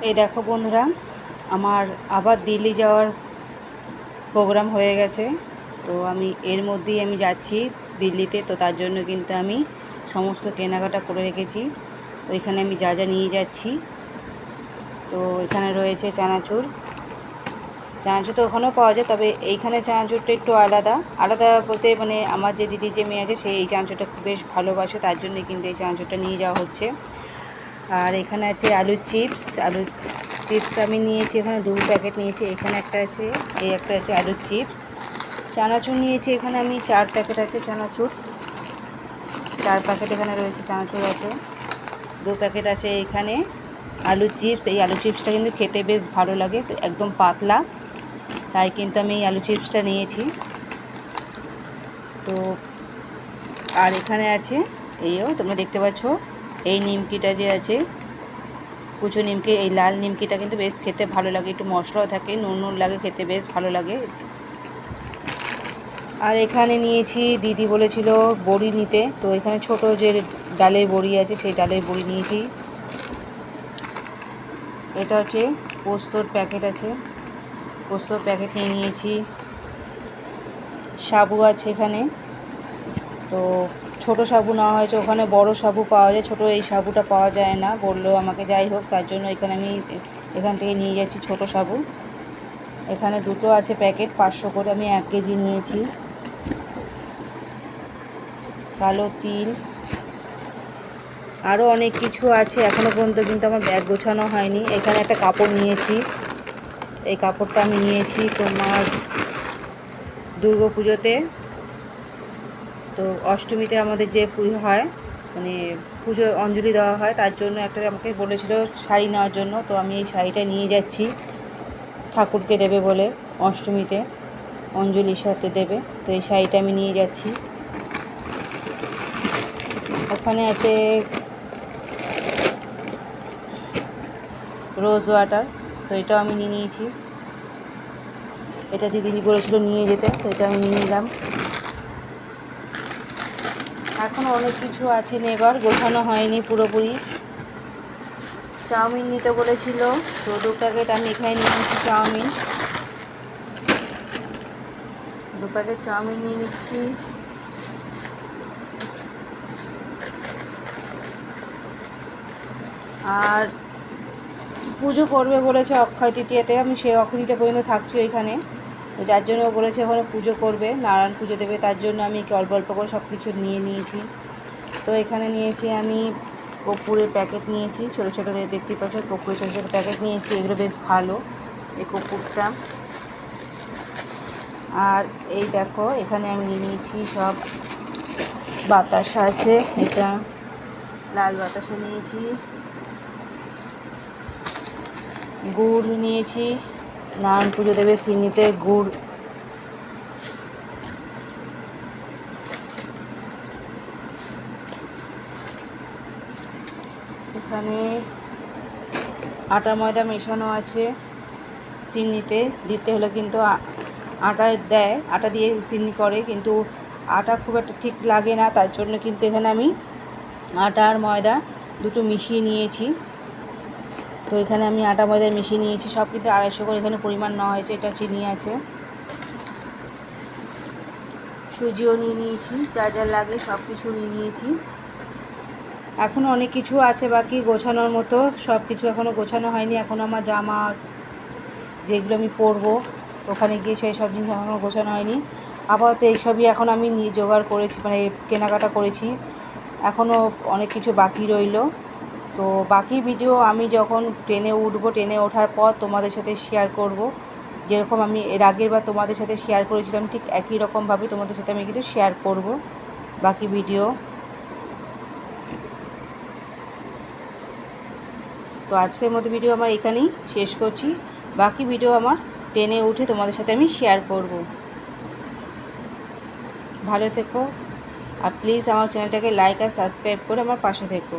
এই দেখো বন্ধুরা, আমার আবার দিল্লি যাওয়ার প্রোগ্রাম হয়ে গেছে। তো আমি এর মধ্যেই যাচ্ছি দিল্লিতে। তো তার জন্য কিন্তু আমি সমস্ত কেনাকাটা করে রেখেছি। ওইখানে আমি যা যা নিয়ে যাচ্ছি, তো এখানে রয়েছে চানাচুর। চানাচুর তো ওখানেও পাওয়া যায়, তবে এইখানে চানাচুরটা একটু আলাদা। আলাদা বলতে আমার যে দিদির যে মেয়ে আছে সে এই চানাচুরটা বেশ ভালোবাসে, তার জন্যই কিন্তু এই চানাচুরটা নিয়ে যাওয়া হচ্ছে। আর এখানে আছে আলুর চিপস আমি নিয়েছি, এখানে 2 প্যাকেট নিয়েছি। এখানে একটা আছে, এই একটা আছে আলুর চিপস। চানাচুর নিয়েছি, এখানে আমি 4 প্যাকেট আছে চানাচুর, 4 প্যাকেট এখানে রয়েছে চানাচুর আছে। 2 প্যাকেট আছে এখানে আলুর চিপস। এই আলু চিপসটা কিন্তু খেতে বেশ ভালো লাগে, তো একদম পাতলা, তাই কিন্তু আমি এই আলু চিপসটা নিয়েছি। তো আর এখানে আছে এইও তোমরা দেখতে পাচ্ছ, এই নিমকিটা যে আছে কুচো নিমকি, এই লাল নিমকিটা কিন্তু বেশ খেতে ভালো লাগে, একটু মশলাও থাকে, নুন লাগে, খেতে বেশ ভালো লাগে। আর এখানে নিয়েছি, দিদি বলেছিল বড়ি নিতে, তো এখানে ছোট যে ডালের বড়ি আছে সেই ডালের বড়ি নিয়েছি। এটা হচ্ছে পোস্তর প্যাকেট আছে, পোস্তর প্যাকেট নিয়েছি। সাবু আছে এখানে, তো ছোট সাবু নেওয়া হয়েছে, ওখানে বড় সাবু পাওয়া যায়, ছোট এই সাবুটা পাওয়া যায় না বললো আমাকে। যাই হোক, তার জন্য এখানে আমি এখান থেকে নিয়ে যাচ্ছি ছোট সাবু। এখানে দুটো আছে প্যাকেট 500 করে, আমি 1 কেজি নিয়েছি। কালো তিল, আরও অনেক কিছু আছে, এখনও পর্যন্ত কিন্তু আমার ব্যাগ গোছানো হয়নি। এখানে একটা কাপড় নিয়েছি, এই কাপড়টা আমি নিয়েছি তোমার দুর্গা পুজোতে। তো অষ্টমীতে আমাদের যে পুজো হয়, পুজো অঞ্জলি দেওয়া হয়, তার জন্য একটা আমাকে বলেছিল শাড়ি নেওয়ার জন্য। তো আমি এই শাড়িটা নিয়ে যাচ্ছি, ঠাকুরকে দেবে বলে অষ্টমীতে অঞ্জলির সাথে দেবে, তো এই শাড়িটা আমি নিয়ে যাচ্ছি। ওখানে আছে রোজ ওয়াটার, তো এটাও আমি নিয়ে নিয়েছি। এটা দিদি বলেছিল নিয়ে যেতে, তো এটা আমি নিয়ে নিলাম। এখনও অনেক কিছু আছে নেবার, গোছানো হয়নি পুরোপুরি। চাউমিন নিতে বলেছিল, তো 2 প্যাকেট আমি এখানে নিয়ে নিচ্ছি চাউমিন, 2 প্যাকেট চাউমিন নিয়ে নিচ্ছি। আর পুজো করবে বলেছে অক্ষয় তৃতীয়াতে, আমি সেই অক্ষয় তৃতীয়া পর্যন্ত থাকছি ওইখানে, তো যার জন্য বলেছে ওখানে পুজো করবে, নারায়ণ পুজো দেবে, তার জন্য আমি অল্প অল্প করে সব কিছু নিয়ে নিয়েছি। তো এখানে নিয়েছি আমি কর্পূরের প্যাকেট নিয়েছি, ছোটো ছোটো দেখতেই পাচ্ছ কর্পূরের ছোটো ছোটো প্যাকেট নিয়েছি, এগুলো বেশ ভালো এই কর্পূরটা। আর এই দেখো, এখানে আমি নিয়ে নিয়েছি সব বাতাসা আছে, এটা লাল বাতাসা নিয়েছি, গুড় নিয়েছি, নারায়ণ পুজো দেবে সিন্নিতে গুড়। এখানে আটা ময়দা মেশানো আছে, সিন্নিতে দিতে হলে কিন্তু আটা দেয়, আটা দিয়ে সিন্নি করে, কিন্তু আটা খুব একটা ঠিক লাগে না, তার জন্য কিন্তু এখানে আমি আটা আর ময়দা দুটো মিশিয়ে নিয়েছি। তো এখানে আমি আটা ময়দা মিশিয়ে নিয়েছি, সব কিন্তু 250 করে এখানে পরিমাণ নেওয়া হয়েছে। এটা চিনি আছে, সুজিও নিয়ে নিয়েছি, যা যা লাগে সব কিছু নিয়ে নিয়েছি। এখনও অনেক কিছু আছে বাকি গোছানোর মতো, সব কিছু এখনও গোছানো হয়নি। এখন আমার জামা যেগুলো আমি পরবো ওখানে গিয়ে সেই সব জিনিস এখনও গোছানো হয়নি। আপাতত এইসবই এখন আমি জোগাড় করেছি, কেনাকাটা করেছি, এখনও অনেক কিছু বাকি রইল। তো বাকি ভিডিও আমি যখন ট্রেনে উঠবো, ট্রেনে ওঠার পর তোমাদের সাথে শেয়ার করব। যেরকম আমি এর আগের বার তোমাদের সাথে শেয়ার করেছিলাম, ঠিক একই রকমভাবে তোমাদের সাথে আমি কিন্তু শেয়ার করব বাকি ভিডিও। তো আজকের মতো ভিডিও আমার এখানেই শেষ করছি, বাকি ভিডিও আমার ট্রেনে উঠে তোমাদের সাথে আমি শেয়ার করব। ভালো থেকো, আর প্লিজ আমার চ্যানেলটাকে লাইক আর সাবস্ক্রাইব করে আমার পাশে থেকো।